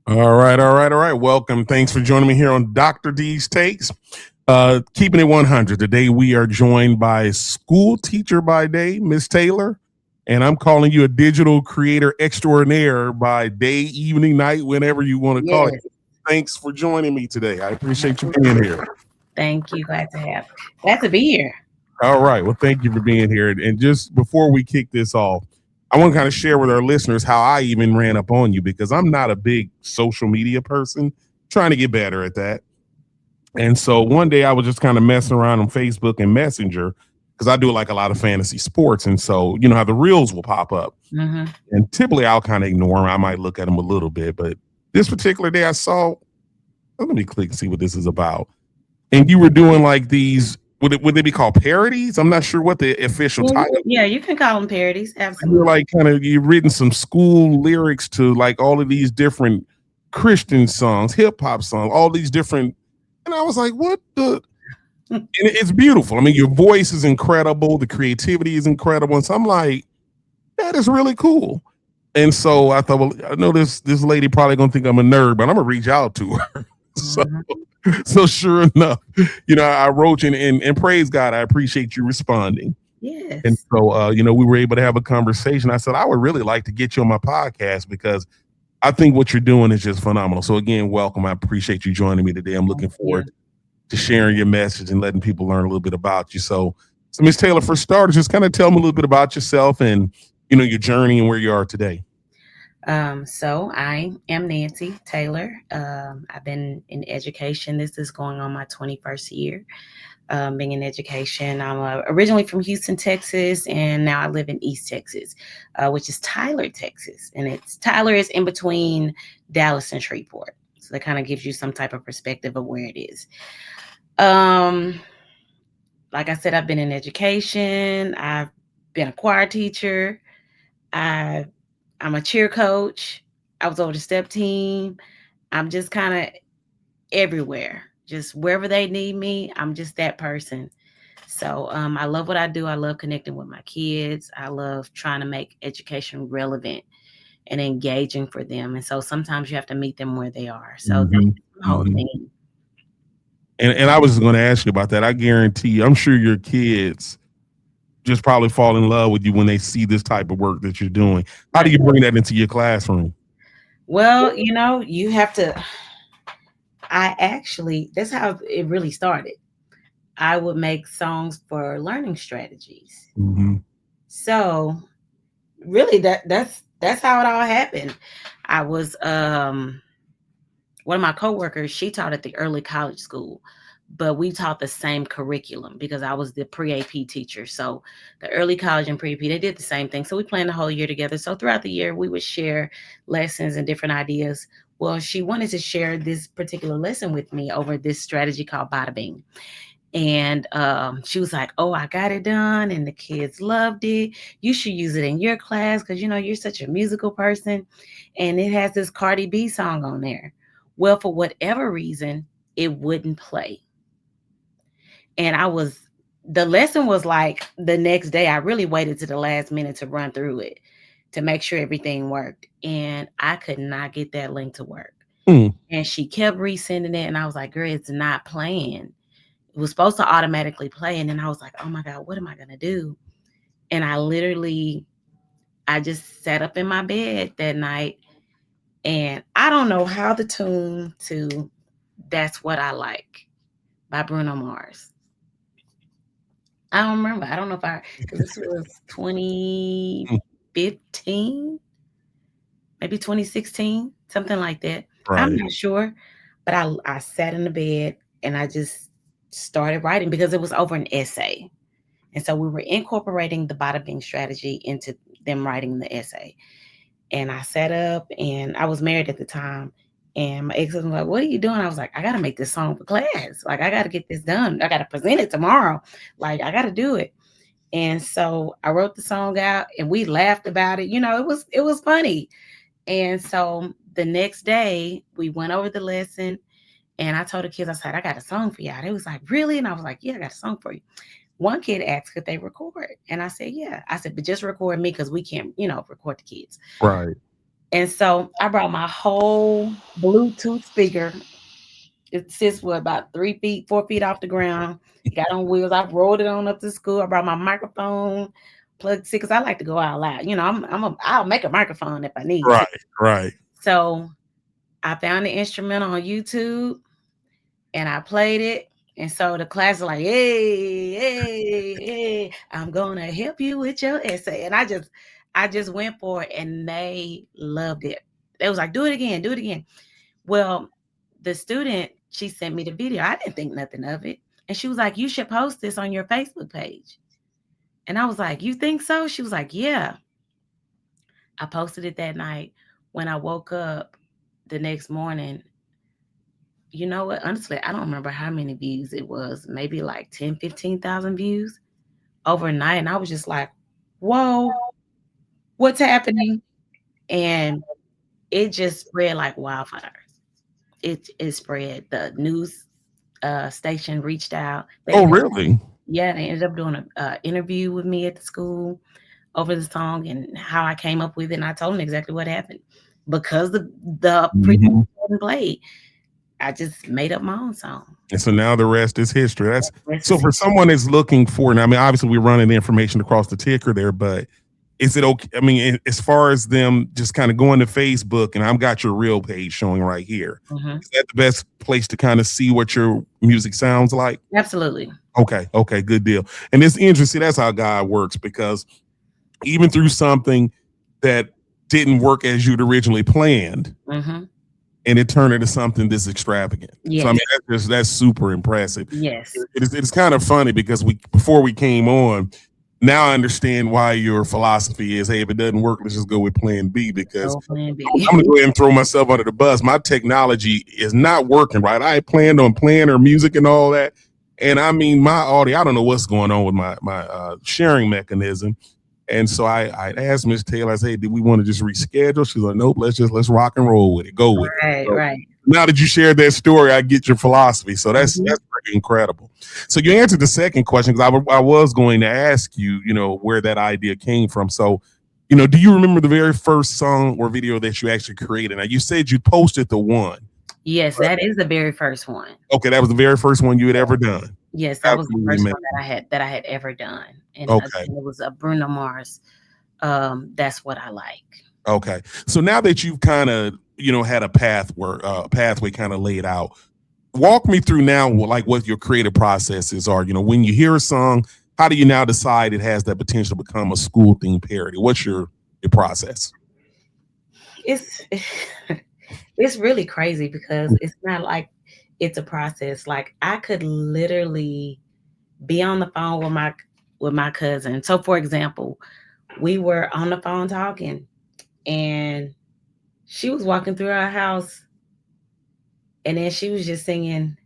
All right, all right, all right. Welcome. Thanks for joining me here on Dr. D's Takes. Keeping it 100. Today we are joined by school teacher by day, Miss Taylor, and I'm calling you a digital creator extraordinaire by day, evening, night, whenever you want to call it. Yes. Thanks for joining me today. I appreciate you being here. Thank you. Glad to be here. All right. Well, thank you for being here. And just before we kick this off, I want to kind of share with our listeners how I even ran up on you because I'm not a big social media person, trying to get better at that. And so one day I was just kind of messing around on Facebook and Messenger because I do like a lot of fantasy sports. And so, you know how the reels will pop up. hmm And typically I'll kind of ignore them. I might look at them a little bit. But this particular day I saw, let me click and see what this is about. And you were doing like these, would they be called parodies? I'm not sure what the official Yeah, title. you can call them parodies. You're Absolutely. like kind of, you've written some school lyrics to like all of these different Christian songs, hip hop songs, all these different. And I was like, what the? And it's beautiful. I mean, your voice is incredible. The creativity is incredible. And so I'm like, that is really cool. And so I thought, well, I know this lady probably gonna think I'm a nerd, but I'm gonna reach out to her. so, hmm so sure enough, I wrote you and praise God, I appreciate you responding. And Yes. so, we were able to have a conversation. I said, I would really like to get you on my podcast because I think what you're doing is just phenomenal. So again, welcome. I appreciate you joining me today. I'm looking Thank you. forward to sharing your message and letting people learn a little bit about you. So Miss Taylor, for starters, just kind of tell me a little bit about yourself and your journey and where you are today. So I am Nancy Taylor. I've been in education. This is going on my 21st year. Being in education. I'm originally from Houston, Texas, and now I live in East Texas, which is Tyler, Texas. And Tyler is in between Dallas and Shreveport. So that kind of gives you some type of perspective of where it is. Um, like I said, I've been in education. I've been a choir teacher. I I'm a cheer coach. I was over the step team. I'm just kind of everywhere. Just wherever they need me, I'm just that person. So I love what I do. I love connecting with my kids. I love trying to make education relevant and engaging for them. And so sometimes you have to meet them where they are. So that's hmm the whole hmm thing. And I was going to ask you about that. I guarantee you, I'm sure your kids just probably fall in love with you when they see this type of work that you're doing. How do Like, you bring that into your classroom? well, you have to. That's how it really started. I would make songs for learning strategies. hmm So really that's how it all happened. I was one of my coworkers, she taught at the early college school, but we taught the same curriculum because I was the pre-AP teacher. So the early college and pre-AP, they did the same thing. So we planned the whole year together. So throughout the year, we would share lessons and different ideas. Well, she wanted to share this particular lesson with me over this strategy called Bada Bing. And she was like, "Oh, I got it done, and the kids loved it. You should use it in your class because you're such a musical person, and it has this Cardi B song on there." Well, for whatever reason, it wouldn't play, and the lesson was like the next day. I really waited to the last minute to run through it to make sure everything worked, and I could not get that link to work. Mm. And she kept resending it, and I was like, "Girl, it's not playing." It was supposed to automatically play. And then I was like, oh my God, what am I going to do? And I just sat up in my bed that night and I don't know how to tune to That's What I Like by Bruno Mars. I don't remember. I don't know because this was Mm. 2015, maybe 2016, something like that. I'm Right. not sure. But I sat in the bed and I just started writing because it was over an essay. And so we were incorporating the bada bing strategy into them writing the essay. And I sat up and I was married at the time. And my ex husband was like, "What are you doing?" I was like, "I got to make this song for class. Like, I got to get this done. I got to present it tomorrow. Like, I got to do it." And so I wrote the song out and we laughed about it. It was funny. And so the next day we went over the lesson and I told the kids, I said, "I got a song for y'all." They was like, "Really?" And I was like, "Yeah, I got a song for you." One kid asked, could they record? And I said, yeah. I said, but just record me because we can't, record the kids. Right. And so I brought my whole Bluetooth speaker. It sits what about 3 feet, 4 feet off the ground. Got on wheels. I rolled it on up to school. I brought my microphone, plugged it because I like to go out loud. You know, I'll make a microphone if I need to. Right, right. So I found the instrumental on YouTube and I played it. And so the class is like, hey, hey, hey, I'm gonna help you with your essay. And I just went for it and they loved it. They was like, do it again, do it again. Well, the student, she sent me the video. I didn't think nothing of it. And she was like, you should post this on your Facebook page. And I was like, you think so? She was like, yeah. I posted it that night. When I woke up the next morning, you know what? Honestly, I don't remember how many views it was. Maybe like 10, 15,000 views overnight. And I was just like, whoa, what's happening? And it just spread like wildfire. It spread. The news station reached out. Oh, really? Yeah, they ended up doing an interview with me at the school over the song and how I came up with it. And I told them exactly what happened because the previous Mhm. wasn't played. I just made up my own song. And so now the rest is history. That's Rest so is for someone that's looking for, and I mean, obviously we're running the information across the ticker there, but is it okay? I mean, as far as them just kind of going to Facebook and I've got your real page showing right here, Mhm. is that the best place to kind of see what your music sounds like? Absolutely. Okay, okay, good deal. And it's interesting. That's how God works because even through something that didn't work as you'd originally planned, Mhm. and it turned into something this extravagant. So I Yes. mean, that's super impressive. Yes. It's kind of funny because before we came on, now I understand why your philosophy is, hey, if it doesn't work, let's just go with Plan B. Because So plan B. I'm gonna go ahead and throw myself under the bus. My technology is not working right. I planned on playing or music and all that, and I mean my audio. I don't know what's going on with my sharing mechanism. And so I asked Miss Taylor, I said, hey, did we want to just reschedule? She's like, nope, let's rock and roll with it. Go with it. Right, So right. now that you shared that story, I get your philosophy. So Mhm. that's pretty incredible. So you answered the second question because I was going to ask you, where that idea came from. So, do you remember the very first song or video that you actually created? Now you said you posted the one. Yes, that is the very first one. Okay, that was the very first one you had ever done. Yes, that was the Absolutely first one amazing. that I had ever done, and Okay. it was a Bruno Mars. That's what I like. Okay. So now that you've kind of, had a pathway kind of laid out, walk me through now like what your creative processes are. When you hear a song, how do you now decide it has that potential to become a school theme parody? What's your process? It's it's really crazy because it's not like it's a process. Like I could literally be on the phone with my cousin. So for example, we were on the phone talking and she was walking through our house and then she was just singing,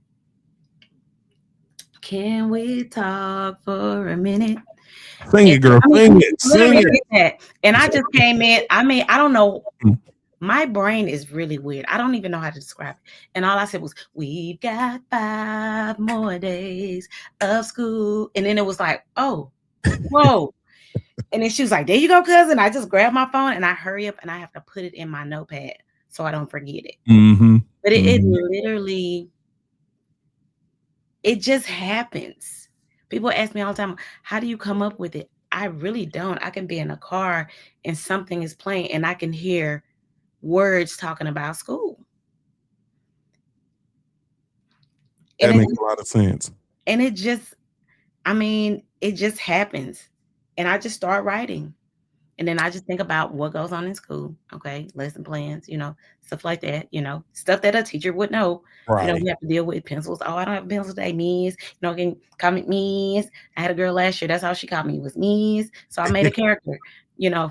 "Can we talk for a minute?" Sing And it, girl. I mean, Sing she it. Sing literally it. did that. And I just came in. I mean, I don't know. My brain is really weird. I don't even know how to describe it. And all I said was, "We've got 5 more days of school." And then it was like, oh, whoa. And then she was like, "There you go, cousin." I just grabbed my phone and I hurry up and I have to put it in my notepad so I don't forget it. Mm-hmm. But it Mm-hmm. literally, it just happens. People ask me all the time, how do you come up with it? I really don't. I can be in a car and something is playing and I can hear words talking about school. And That it makes a lot of sense. and it just I mean, it just happens. And I just start writing. And then I just think about what goes on in school, okay? Lesson plans, stuff like that, stuff that a teacher would know. Right. We have to deal with pencils. Oh, I don't have a pencil today, Miss. Can call me Miss. I had a girl last year. That's how she called me was Miss. So I made a character,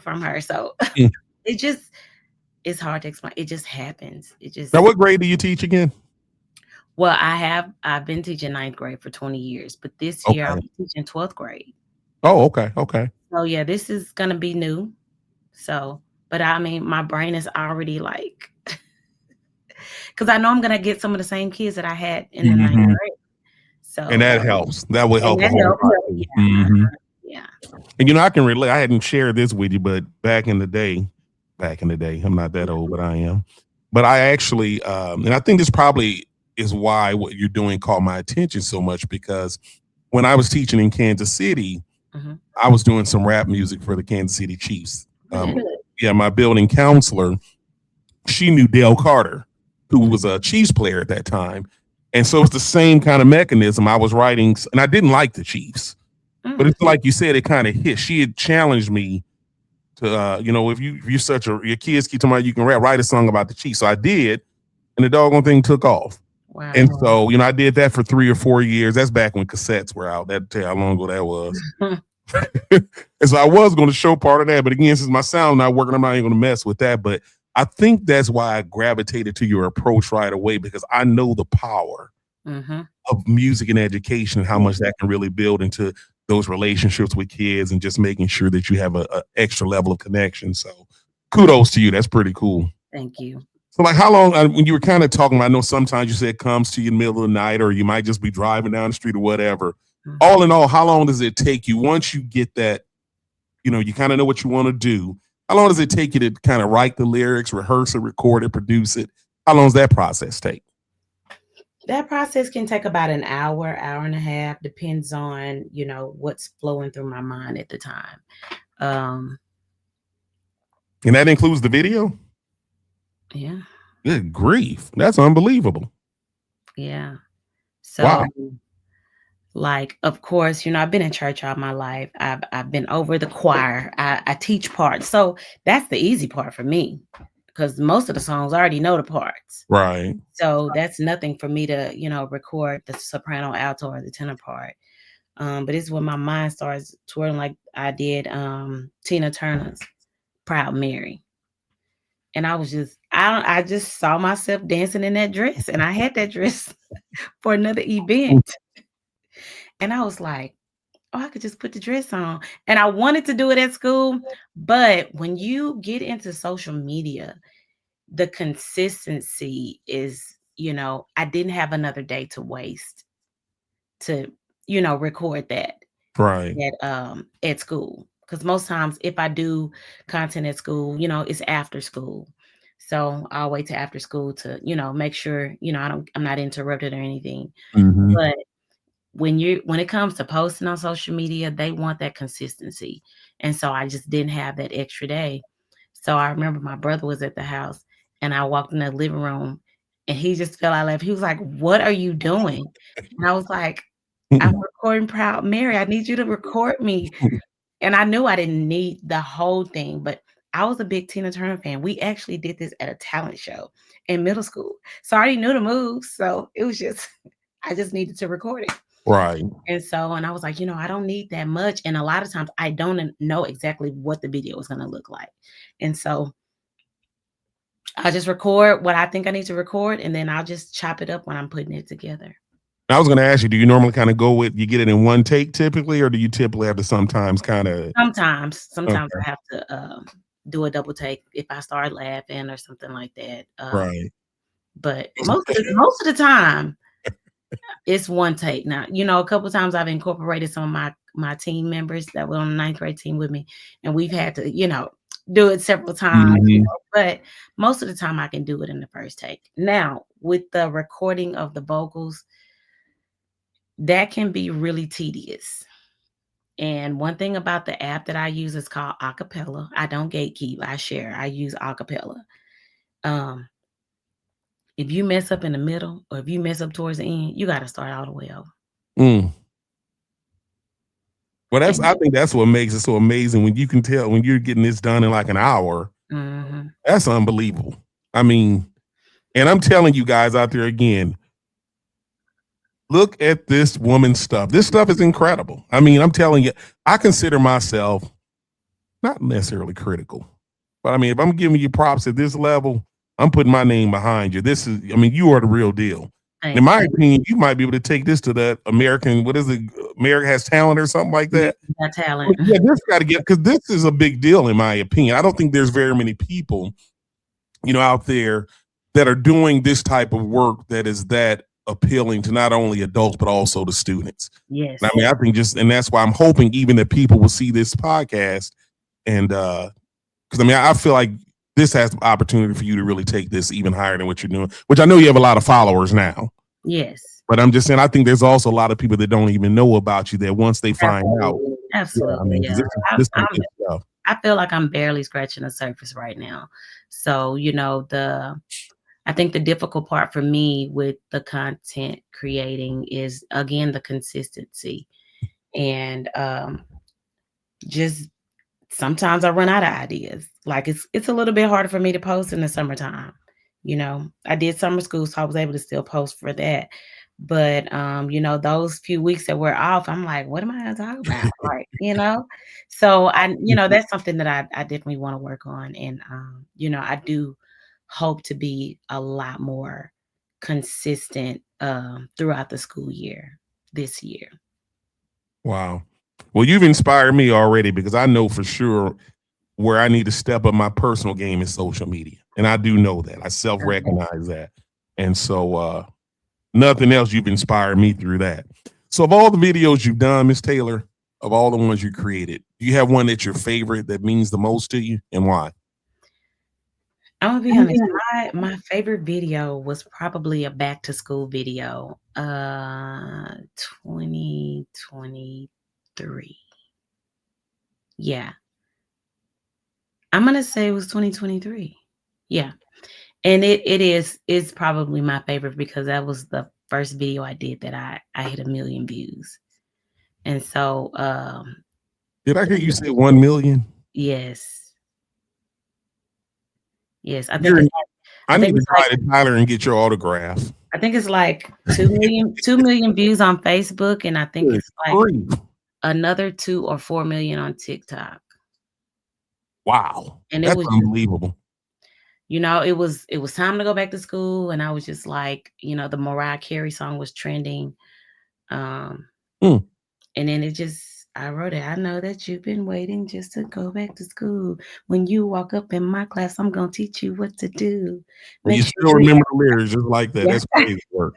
from her. So it just it's hard to explain. It just happens. It Now, just what grade do you teach again? well, I've been teaching ninth grade for 20 years, but this year Okay. I'm teaching 12th grade. Oh, okay. Okay. So yeah, this is gonna be new. So, but I mean, my brain is already like, because I know I'm gonna get some of the same kids that I had in the ninth Mm-hmm. grade. And So, that helps. That will and help a that whole helps. lot too. Yeah, Mm-hmm. yeah. And I can relate. I hadn't shared this with you, but back in the day, back in the day. I'm not that old, but I am. But I actually, and I think this probably is why what you're doing caught my attention so much because when I was teaching in Kansas City, Mhm. I was doing some rap music for the Kansas City Chiefs. Really? Yeah, my building counselor, she knew Dale Carter, who was a Chiefs player at that time. And so it's the same kind of mechanism. I was writing, and I didn't like the Chiefs, but Mm. it's like you said, it kind of hit. She had challenged me to, if you're such a, your kids keep talking about you can rap, write a song about the Chiefs. So I did, and the doggone thing took off. And Wow. so, I did that for 3 or 4 years. That's back when cassettes were out. That tell you how long ago that was. And so I was going to show part of that, but again, since my sound not working, I'm not even going to mess with that. But I think that's why I gravitated to your approach right away because I know the power Mhm. of music and education and how much that can really build into those relationships with kids and just making sure that you have a extra level of connection. So kudos to you. That's pretty cool. Thank you. So like how long, when you were kind of talking about, I know sometimes you said it comes to you in the middle of the night or you might just be driving down the street or whatever. Mhm. All in all, how long does it take you once you get that, you kind of know what you want to do? How long does it take you to kind of write the lyrics, rehearse it, record it, produce it? How long does that process take? That process can take about an hour, hour and a half, depends on, what's flowing through my mind at the time. Um, And that includes the video? yeah, Good grief. That's unbelievable. yeah. Wow. So, like, of course, I've been in church all my life. I've been over the choir. I teach parts. So that's the easy part for me because most of the songs I already know the parts. Right. So that's nothing for me to, record the soprano, alto, or the tenor part. But it's when my mind starts twirling like I did Tina Turner's Proud Mary. And I was just, I just saw myself dancing in that dress. And I had that dress for another event. And I was like, oh, I could just put the dress on. And I wanted to do it at school. But when you get into social media, the consistency is, I didn't have another day to waste to, record that Right. at school. Because most times if I do content at school, it's after school. So I'll wait till after school to, make sure, I'm not interrupted or anything. Mm-hmm. But when it comes to posting on social media, they want that consistency. And so I just didn't have that extra day. So I remember my brother was at the house and I walked in the living room and he just fell out of laugh. He was like, "What are you doing?" And I was like, "I'm recording Proud Mary. I need you to record me." And I knew I didn't need the whole thing, but I was a big Tina Turner fan. We actually did this at a talent show in middle school. So I already knew the moves. So it was just I just needed to record it. Right. And I was like, I don't need that much. And a lot of times I don't know exactly what the video is going to look like. And so I just record what I think I need to record, and then I'll just chop it up when I'm putting it together. I was going to ask you, do you normally kind of go with, you get it in one take typically, or do you typically have to sometimes kind of? Sometimes Okay. I have to do a double take if I start laughing or something like that. Right. But most of the time, it's one take. Now, a couple of times I've incorporated some of my team members that were on the ninth grade team with me, and we've had to, do it several times. Mm-hmm. But most of the time I can do it in the first take. Now, with the recording of the vocals, that can be really tedious. And one thing about the app that I use is called Acapella. I don't gatekeep, I share. I use Acapella. Um, if you mess up in the middle or if you mess up towards the end, you got to start all the way over. Mm. Well, And I think that's what makes it so amazing when you can tell when you're getting this done in like an hour. mhm. That's unbelievable. I mean, and I'm telling you guys out there again, look at this woman's stuff. This stuff is incredible. I mean, I'm telling you, I consider myself not necessarily critical, but I mean, if I'm giving you props at this level, I'm putting my name behind you. This is, I mean, you are the real deal. In Thank my you. opinion, you might be able to take this to that American, what is it, America Has Talent or something like Yeah, that. got talent. Yeah, this got to get, because this is a big deal, in my opinion. I don't think there's very many people, out there that are doing this type of work that is that appealing to not only adults, but also the students. Yes. And I mean, I think and that's why I'm hoping even that people will see this podcast and, because I mean, I feel like this has the opportunity for you to really take this even higher than what you're doing, which I know you have a lot of followers now. Yes. But I'm just saying, I think there's also a lot of people that don't even know about you that once they find out, Absolutely. yeah, I Absolutely. mean, Yeah. because this is good stuff. I feel like I'm barely scratching the surface right now. So, I think the difficult part for me with the content creating is again the consistency. And just sometimes I run out of ideas. Like it's a little bit harder for me to post in the summertime. I did summer school, so I was able to still post for that. But those few weeks that we're off, I'm like, what am I gonna talk about? Like. So that's something that I definitely want to work on. And I do hope to be a lot more consistent throughout the school year this year. Wow. Well, you've inspired me already because I know for sure where I need to step up my personal game is social media. And I do know that. I self recognize that. And so, nothing else, you've inspired me through that. So, of all the videos you've done, Miss Taylor, of all the ones you created, do you have one that's your favorite that means the most to you and why? I'm gonna be honest. My favorite video was probably a back to school video. 2023. Yeah, I'm gonna say it was 2023. Yeah, and it's probably my favorite because that was the first video I did that I hit 1 million views, and so Did I hear you say 1 million? yes, yes, You're, I I think need to it's like try to Tyler and get your autograph. I think it's like 2 million views on Facebook, and I think Good it's like grief. another 2 or 4 million on TikTok. Wow. And it That's was just, unbelievable. it was time to go back to school, and I was just like, the Mariah Carey song was trending. Um, Mm. and then I wrote it. I know that you've been waiting just to go back to school. When you walk up in my class, I'm gonna teach you what to do. And you Make sure still you remember the lyrics just like that. yeah. That's crazy work.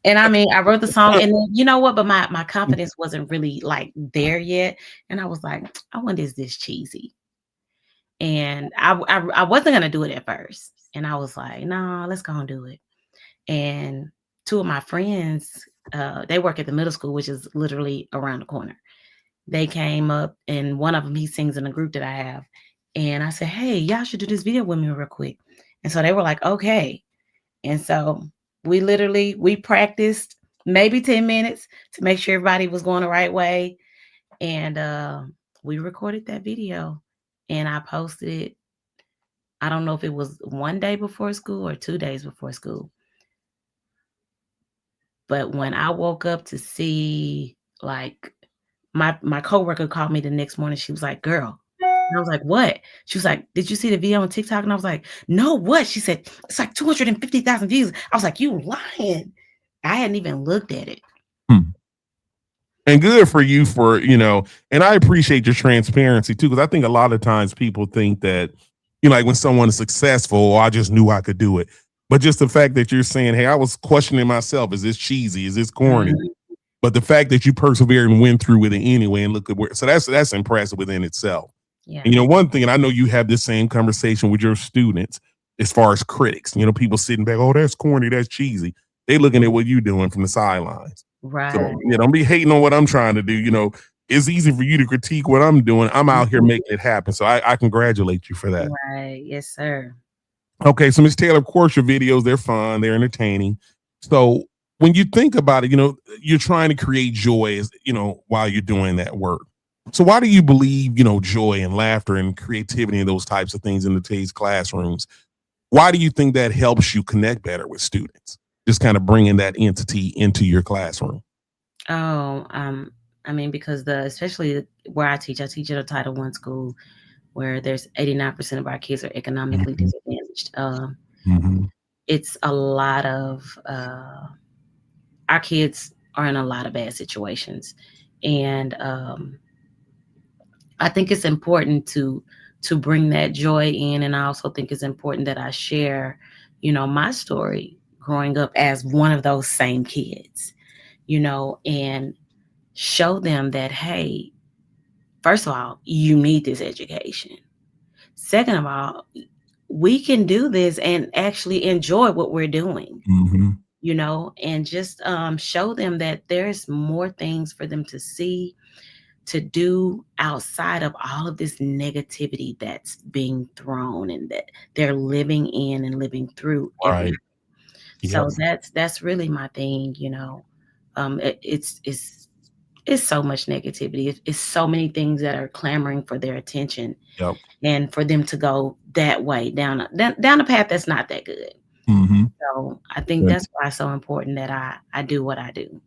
And I mean, I wrote the song, and then you know what? But my confidence wasn't really like there yet, and I was like, I wonder is this cheesy? And I wasn't gonna do it at first, and I was like, no, let's go and do it. And two of my friends, they work at the middle school, which is literally around the corner. They came up, and one of them he sings in a group that I have, and I said, hey, y'all should do this video with me real quick. And so they were like, okay. And so we practiced maybe 10 minutes to make sure everybody was going the right way. And we recorded that video and I posted it. I don't know if it was one day before school or 2 days before school. But when I woke up to see, like, my coworker called me the next morning. She was like, girl. And I was like, what? She was like, did you see the video on TikTok? And I was like, no, what? She said, it's like 250,000 views. I was like, you lying. I hadn't even looked at it. Hmm. And good for you and I appreciate your transparency too, because I think a lot of times people think that, like when someone is successful, oh, I just knew I could do it. But just the fact that you're saying, hey, I was questioning myself, is this cheesy? Is this corny? Mhm. But the fact that you persevered and went through with it anyway and look at where, so that's impressive within itself. Yeah. And one thing, and I know you have this same conversation with your students as far as critics, people sitting back, oh, that's corny, that's cheesy. They looking at what you're doing from the sidelines. Right. So, don't be hating on what I'm trying to do. It's easy for you to critique what I'm doing. I'm out here making it happen. So I congratulate you for that. Right. Yes, sir. Okay, so Ms. Taylor, of course, your videos, they're fun, they're entertaining. So when you think about it, you're trying to create joy while you're doing that work. So why do you believe, joy and laughter and creativity and those types of things in today's classrooms? Why do you think that helps you connect better with students? Just kind of bringing that entity into your classroom. Oh, I mean, because especially where I teach at a Title I school where there's 89% of our kids are economically disadvantaged. It's a lot of our kids are in a lot of bad situations, and I think it's important to bring that joy in, and I also think it's important that I share, my story growing up as one of those same kids, and show them that, hey, first of all, you need this education. Second of all, we can do this and actually enjoy what we're doing, Mm-hmm. and just show them that there's more things for them to see, to do outside of all of this negativity that's being thrown and that they're living in and living through every Right. day. Yep. So that's really my thing. It's so much negativity. It's so many things that are clamoring for their attention Yep. and for them to go that way down a path that's not that good. Mm-hmm. So I think that's why it's so important that I do what I do.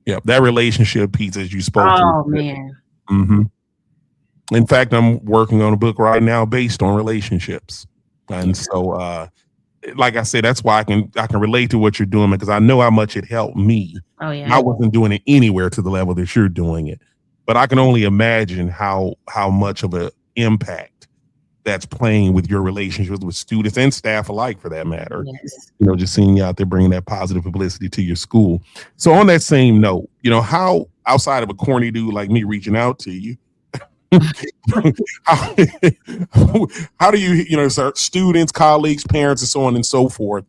Yep. That relationship piece as you spoke to. Oh man. Mm-hmm. In fact, I'm working on a book right now based on relationships. Yeah. And so like I said, that's why I can relate to what you're doing because I know how much it helped me. Oh I yeah. wasn't doing it anywhere to the level that you're doing it. But I can only imagine how much of an impact that's playing with your relationships with students and staff alike for that matter. Yes. Just seeing you out there bringing that positive publicity to your school. So on that same note, how outside of a corny dude like me reaching out to you, how, how do students, colleagues, parents, and so on and so forth,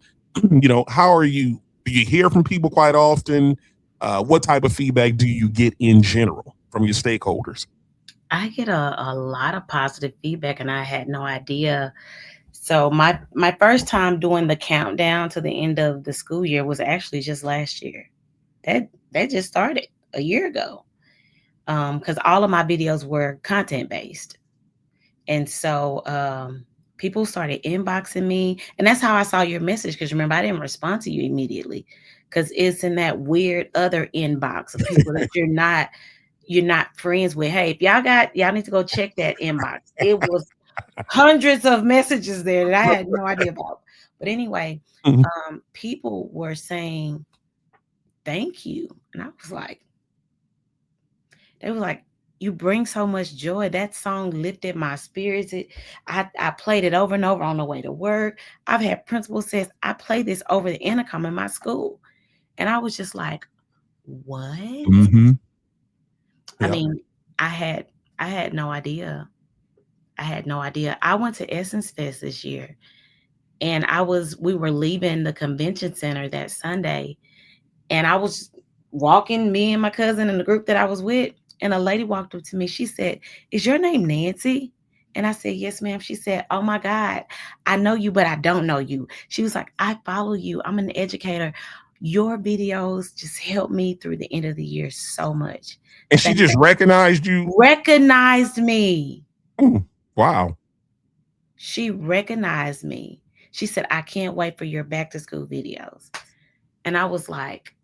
how are you? Do you hear from people quite often? What type of feedback do you get in general from your stakeholders? I get a lot of positive feedback and I had no idea. So my first time doing the countdown to the end of the school year was actually just last year. That just started a year ago. Because all of my videos were content based. And so people started inboxing me. And that's how I saw your message. Because remember, I didn't respond to you immediately. Because it's in that weird other inbox of people that you're not friends with. Hey, if y'all need to go check that inbox. It was hundreds of messages there that I had no idea about. But anyway, Mhm. people were saying thank you. And I was like, they were like, you bring so much joy. That song lifted my spirits. I played it over and over on the way to work. I've had principals says I play this over the intercom in my school. And I was just like, what? Mm-hmm. I Yep. mean, I had I had no idea. I had no idea. I went to Essence Fest this year and we were leaving the convention center that Sunday and I was walking, me and my cousin and the group that I was with, and a lady walked up to me. She said, "Is your name Nancy?" And I said, "Yes, ma'am." She said, "Oh my God, I know you, but I don't know you." She was like, "I follow you. I'm an educator. Your videos just helped me through the end of the year so much." And she Thank just recognized you. recognized me. Wow. She recognized me. She said, "I can't wait for your back to school videos." And I was like,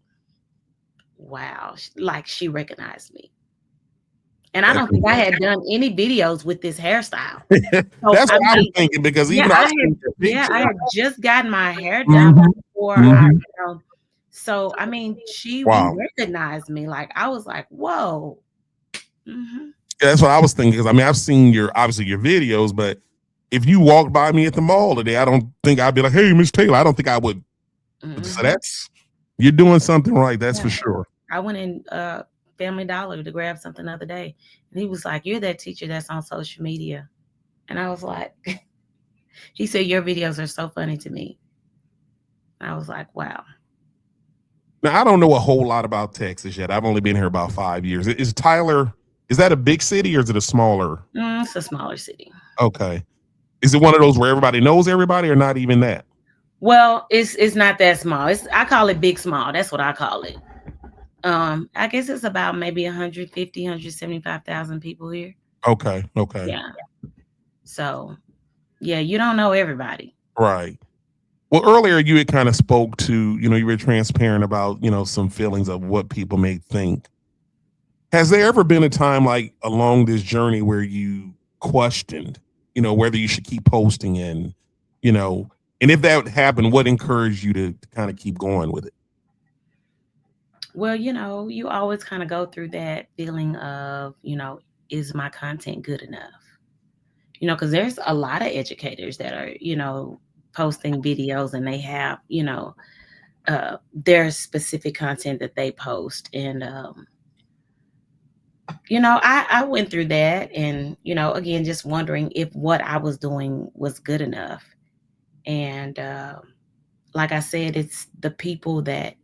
wow, like she recognized me. And I That's don't think I had impressive. done any videos with this hairstyle. So That's I what I was mean, thinking because yeah, even I I seen had the yeah, picture. I had just gotten my hair done Mm-hmm. before Mm-hmm. so I mean, she Wow. recognized me. Like I was like, whoa. Hmm. Yeah, that's what I was thinking. Because I mean, I've seen obviously your videos, but if you walked by me at the mall today, I don't think I'd be like, "Hey, Miss Taylor." I don't think I would. So Hmm. that's you're doing something right. That's Yeah. for sure. I went in Family Dollar to grab something the other day. And he was like, "You're that teacher that's on social media." And I was like, he said, "Your videos are so funny to me." And I was like, wow. Now I don't know a whole lot about Texas yet. I've only been here about 5 years. Is Tyler? Is that a big city or is it a smaller? It's a smaller city. Okay. Is it one of those where everybody knows everybody or not even that? Well, it's not that small. I call it big small. That's what I call it. I guess it's about maybe 150, 175,000 people here. Okay. Okay. Yeah. So yeah, you don't know everybody. Right. Well, earlier you had kind of spoke to, you were transparent about, some feelings of what people may think. Has there ever been a time like along this journey where you questioned, whether you should keep posting you know, and if that happened, what encouraged you to kind of keep going with it? Well, you always kind of go through that feeling of, is my content good enough? Because there's a lot of educators that are, posting videos and they have, their specific content that they post. And I went through that, and again, just wondering if what I was doing was good enough. And like I said, it's the people that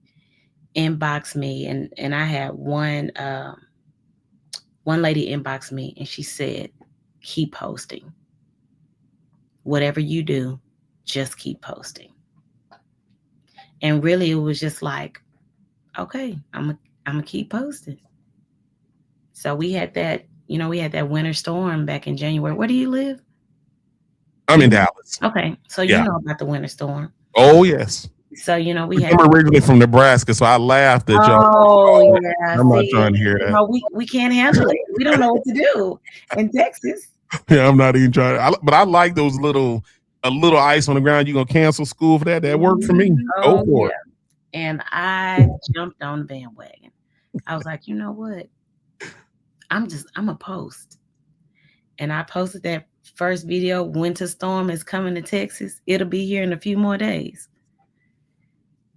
inbox me, and I had one lady inbox me, and she said, "Keep posting. Whatever you do, just keep posting." And really, it was just like, okay, I'm gonna keep posting. So we had that winter storm back in January. Where do you live? I'm in Dallas. Okay, so you Yeah. know about the winter storm. Oh yes. So we had. I'm originally from Nebraska, so I laughed at y'all. Oh Oh, yeah, I'm not see, trying to hear that. we can't handle it. We don't know what to do in Texas. Yeah, I'm not even trying. But I like those a little ice on the ground. You gonna cancel school for that? That worked for me. Go Oh for yeah, it. and I jumped on the bandwagon. I was like, you know what? I'm a post, and I posted that first video. Winter storm is coming to Texas. It'll be here in a few more days.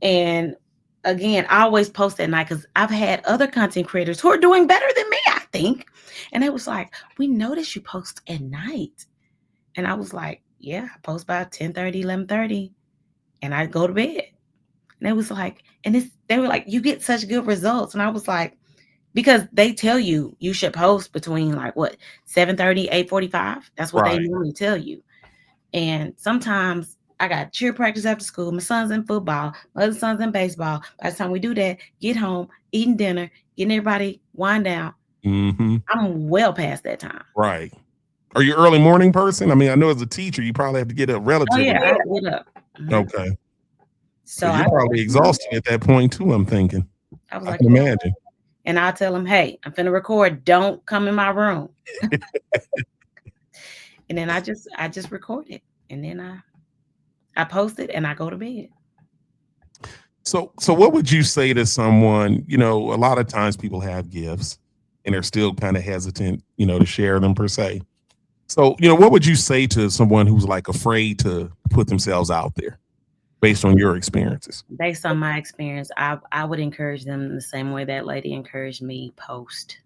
And again, I always post at night because I've had other content creators who are doing better than me, I think. And it was like, we noticed you post at night. And I was like, yeah, I post about 10:30, 11:30, and I go to bed. And it was like, they were like, you get such good results. And I was like, because they tell you should post between like what, 7:30, 8:45. That's what they Right. normally tell you. And sometimes I got cheer practice after school. My son's in football. My other son's in baseball. By the time we do that, get home, eating dinner, getting everybody wind down, Mm-hmm. I'm well past that time. Right. Are you early morning person? I mean, I know as a teacher, you probably have to get up Oh relatively. yeah, I get up. Mhm. Okay. So So I you're was probably like, exhausted at that point too. I'm thinking. I was I like, can imagine. and I'll tell them, hey, I'm finna record. Don't come in my room. And then I just record it, and then I post it, and I go to bed. So what would you say to someone? A lot of times people have gifts and they're still kind of hesitant, to share them per se. So, what would you say to someone who's like afraid to put themselves out there based on your experiences? Based on my experience, I would encourage them the same way that lady encouraged me. Post.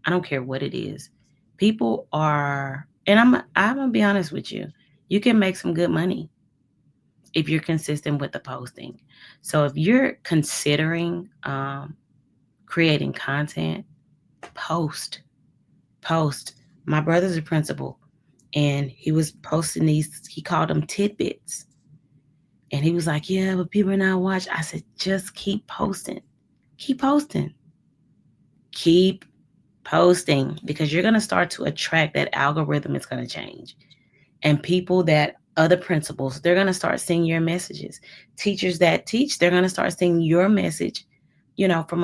I don't care what it is. People are, and I'm gonna be honest with you. You can make some good money if you're consistent with the posting. So if you're considering creating content, post, post. My brother's a principal, and he was posting these. He called them tidbits, and he was like, "Yeah, but people are not watching." I said, "Just keep posting, keep posting, keep posting, because you're going to start to attract that algorithm. It's going to change, and people that other principals, they're going to start seeing your messages. Teachers that teach, they're going to start seeing your message, from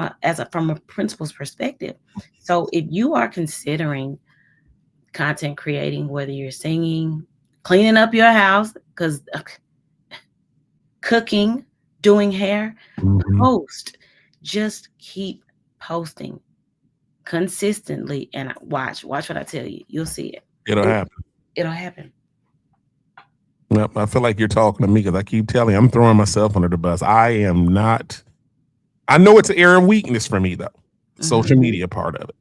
a principal's perspective. So if you are considering content creating, whether you're singing, cleaning up your house, because cooking, doing hair, Mhm. post. Just keep posting consistently, and watch what I tell you. You'll see it. It'll it happen. it'll happen. Yep, I feel like you're talking to me because I keep telling you I'm throwing myself under the bus. I am not. I know it's an area of weakness for me though. Hmm. Social media part of it.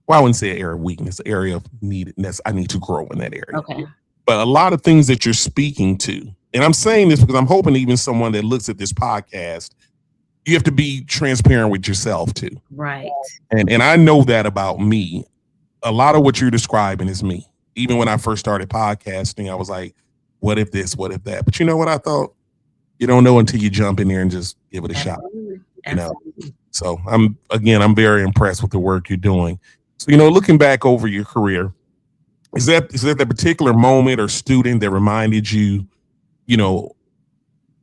Well, I wouldn't say an area of weakness, area of neededness. I need to grow in that area. Okay. But a lot of things that you're speaking to, and I'm saying this because I'm hoping even someone that looks at this podcast, you have to be transparent with yourself too. Right. And I know that about me. A lot of what you're describing is me. Even when I first started podcasting, I was like, what if this, what if that? But you know what I thought? You don't know until you jump in there and just give it a shot, Absolutely. you know. Absolutely. So I'm very impressed with the work you're doing. So, looking back over your career, is that the particular moment or student that reminded you, you know,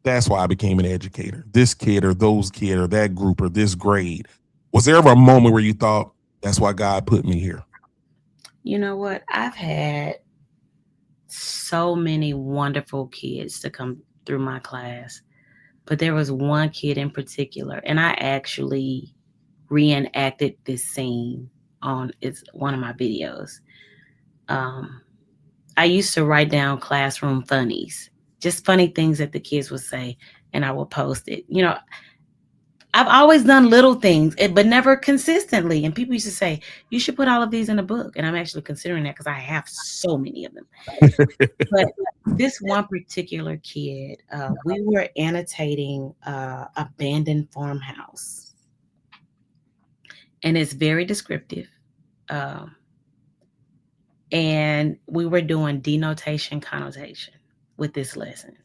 that's why I became an educator. This kid or those kid or that group or this grade. Was there ever a moment where you thought that's why God put me here? You know what? I've had so many wonderful kids to come through my class, but there was one kid in particular, and I actually reenacted this scene on it's one of my videos. Um, I used to write down classroom funnies, just funny things that the kids would say, and I would post it. I've always done little things, but never consistently. And people used to say, you should put all of these in a book. And I'm actually considering that because I have so many of them. But this one particular kid, we were annotating abandoned farmhouse. And it's very descriptive. Um, and we were doing denotation connotation with this lesson.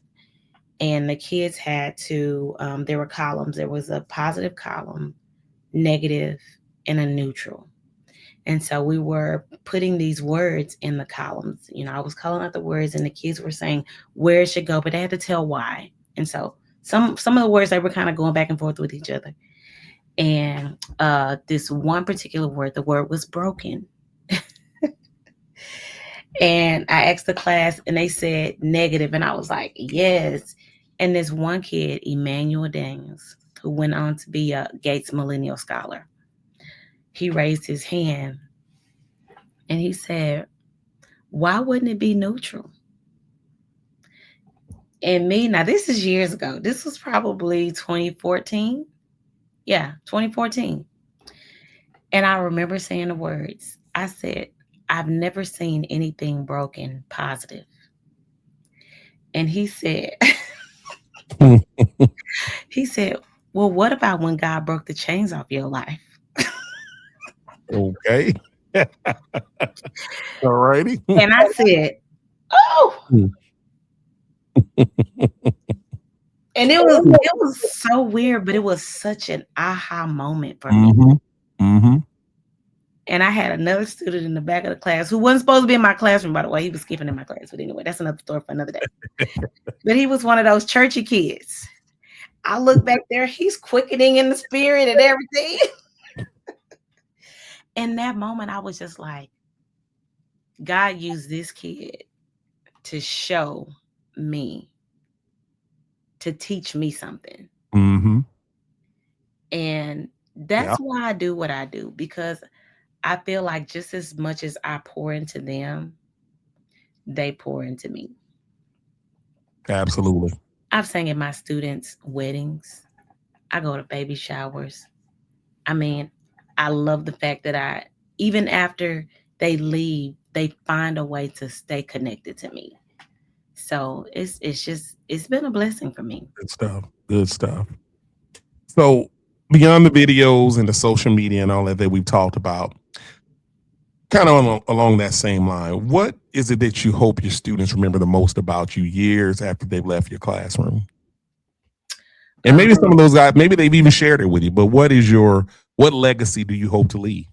And the kids had to, there were columns. There was a positive column, negative, and a neutral. And so we were putting these words in the columns. You know, I was calling out the words, and the kids were saying where it should go, but they had to tell why. And so some of the words, they were kind of going back and forth with each other. And this one particular word, the word was broken. And I asked the class, and they said negative, and I was like, yes. And this one kid, Emmanuel Daniels, who went on to be a Gates Millennial Scholar, he raised his hand and he said, why wouldn't it be neutral? And me, now this is years ago. This was probably 2014. Yeah, 2014. And I remember saying the words. I said, I've never seen anything broken positive. And he said, he said, well, what about when God broke the chains off your life? Okay. All righty. And I said, oh. And it was so weird, but it was such an aha moment for me. And I had another student in the back of the class who wasn't supposed to be in my classroom, by the way. He was skipping in my class. But anyway, that's another story for another day. But he was one of those churchy kids. I look back there, he's quickening in the spirit and everything. In that moment, I was just like, God used this kid to show me, to teach me something. And that's why I do what I do, because I feel like just as much as I pour into them, they pour into me. Absolutely. I've sang at my students' weddings. I go to baby showers. I mean, I love the fact that even after they leave, they find a way to stay connected to me. So it's been a blessing for me. Good stuff. Good stuff. So beyond the videos and the social media and all that we've talked about, kind of along that same line, what is it that you hope your students remember the most about you years after they've left your classroom? And maybe some of those guys, maybe they've even shared it with you, but what legacy do you hope to leave?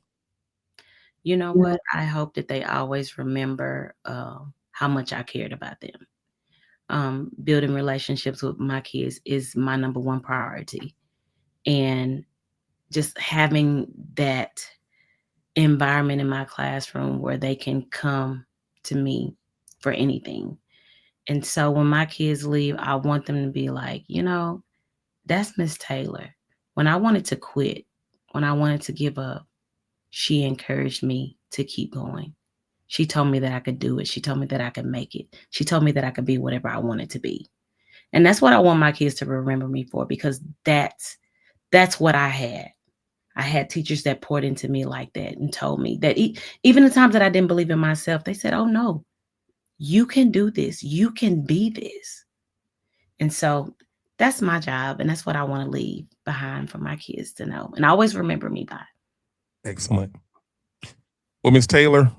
You know what? I hope that they always remember how much I cared about them. Building relationships with my kids is my number one priority. And just having that environment in my classroom where they can come to me for anything. And so when my kids leave, I want them to be like, that's Miss Taylor. When I wanted to quit, when I wanted to give up, she encouraged me to keep going. She told me that I could do it. She told me that I could make it. She told me that I could be whatever I wanted to be. And that's what I want my kids to remember me for, because that's what I had. I had teachers that poured into me like that and told me that even the times that I didn't believe in myself, they said, oh no, you can do this. You can be this. And so that's my job. And that's what I want to leave behind for my kids to know and always remember me by. Excellent. Well, Ms. Taylor,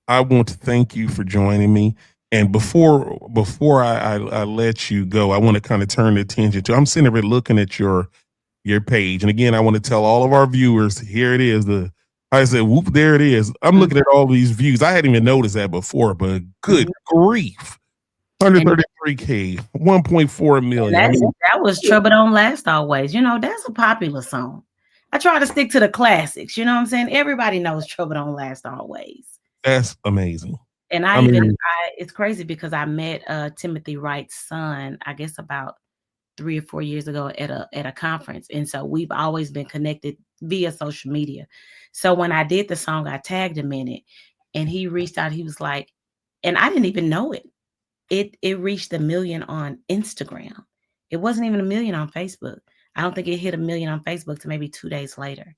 I want to thank you for joining me. And before I let you go, I want to kind of turn the attention to, I'm sitting here looking at your page. And again, I want to tell all of our viewers, here it is. I said, whoop, there it is. I'm looking at all these views. I hadn't even noticed that before, but good grief. 133K, 1.4 million. That was Trouble Don't Last Always. That's a popular song. I try to stick to the classics. You know what I'm saying? Everybody knows Trouble Don't Last Always. That's amazing. And it's crazy because I met Timothy Wright's son, I guess about 3 or 4 years ago at a conference. And so we've always been connected via social media. So when I did the song, I tagged him in it, and he reached out. He was like, and I didn't even know it. It reached 1 million on Instagram. It wasn't even 1 million on Facebook. I don't think it hit 1 million on Facebook till maybe 2 days later.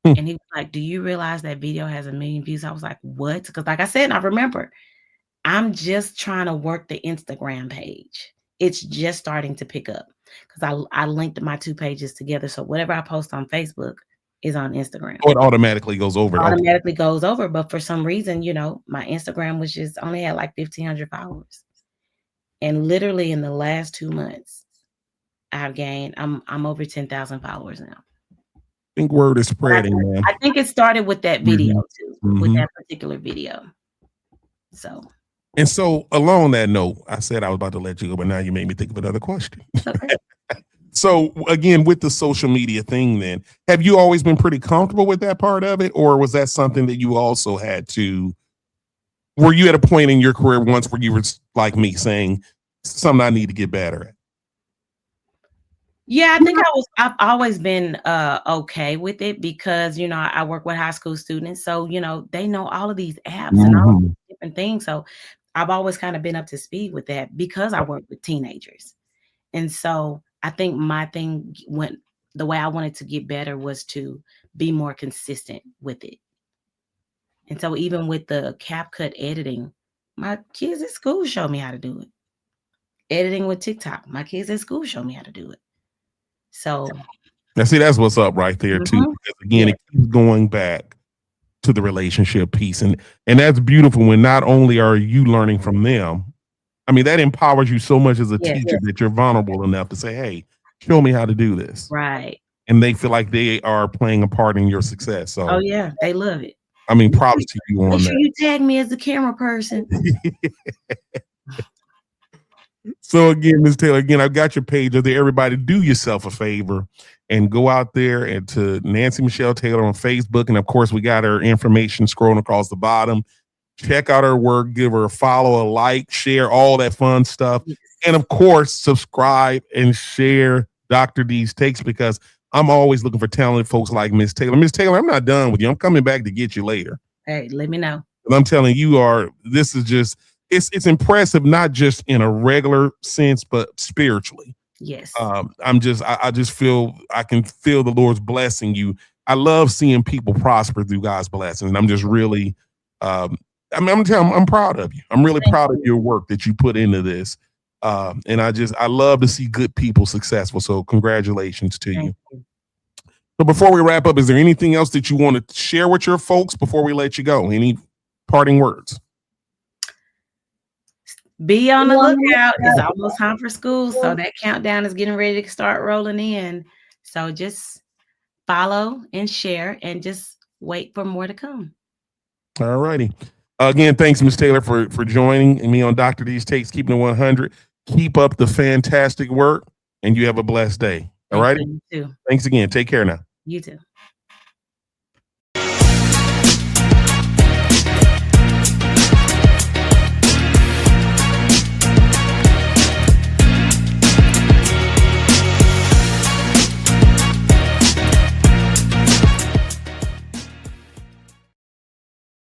Hmm. And he was like, "Do you realize that video has 1 million views?" I was like, "What?" Because like I said, and I remember, I'm just trying to work the Instagram page. It's just starting to pick up because I linked my 2 pages together. So whatever I post on Facebook is on Instagram. Oh, it automatically goes over. Okay. Automatically goes over. But for some reason, my Instagram was just only had like 1,500 followers. And literally in the last 2 months, I'm over 10,000 followers now. I think word is But spreading, man. I think it started with that video too, with Mhm. that particular video. So And so along that note, I said I was about to let you go, but now you made me think of another question. okay. So again, with the social media thing, then have you always been pretty comfortable with that part of it, or was that something that you also had to? Were you at a point in your career once where you were like me saying something I need to get better at? Yeah, I think I've always been okay with it because I work with high school students, so they know all of these apps and all of Mhm. these different things. So I've always kind of been up to speed with that because I work with teenagers. And so I think my thing went the way I wanted to get better was to be more consistent with it. And so even with the CapCut editing, my kids at school showed me how to do it. Editing with TikTok, my kids at school showed me how to do it. So, Now, see, that's what's up right there too. mhm, Because again, yeah, it keeps going back to the relationship piece, and that's beautiful. When not only are you learning from them, I mean, that empowers you so much as a yes, teacher that you're vulnerable enough to say, "Hey, show me how to do this," right. and they feel like they are playing a part in your success. Oh, So, yeah, they love it. I mean, Make sure props to you make on sure that. you tag me as the camera person. So again, Ms. Taylor, again, I've got your page up there. Everybody, do yourself a favor and go out there and to Nancy Michelle Taylor on Facebook. And of course, we got her information scrolling across the bottom. Check out her work, give her a follow, a like, share, all that fun stuff. Yes. And of course, subscribe and share Dr. D's takes because I'm always looking for talented folks like Miss Taylor. Miss Taylor, I'm not done with you. I'm coming back to get you later. Hey, let me know. And I'm telling you, this is just it's impressive, not just in a regular sense, but spiritually. Yes. I just feel I can feel the Lord's blessing you. I love seeing people prosper through God's blessings. And I'm just really I mean, I'm telling I'm proud of you. I'm really Thank proud of you. your work that you put into this. And I love to see good people successful. So congratulations to Thank you. you. So before we wrap up, is there anything else that you want to share with your folks before we let you go? Any parting words? Be on the lookout. It's almost time for school, so that countdown is getting ready to start rolling in. So just follow and share and just wait for more to come. All righty. Again, thanks, Ms. Taylor, for joining me on Dr. D's Takes, keeping it 100. Keep up the fantastic work, and you have a blessed day. All Thank righty. you. You too. Thanks again. Take care now. You too.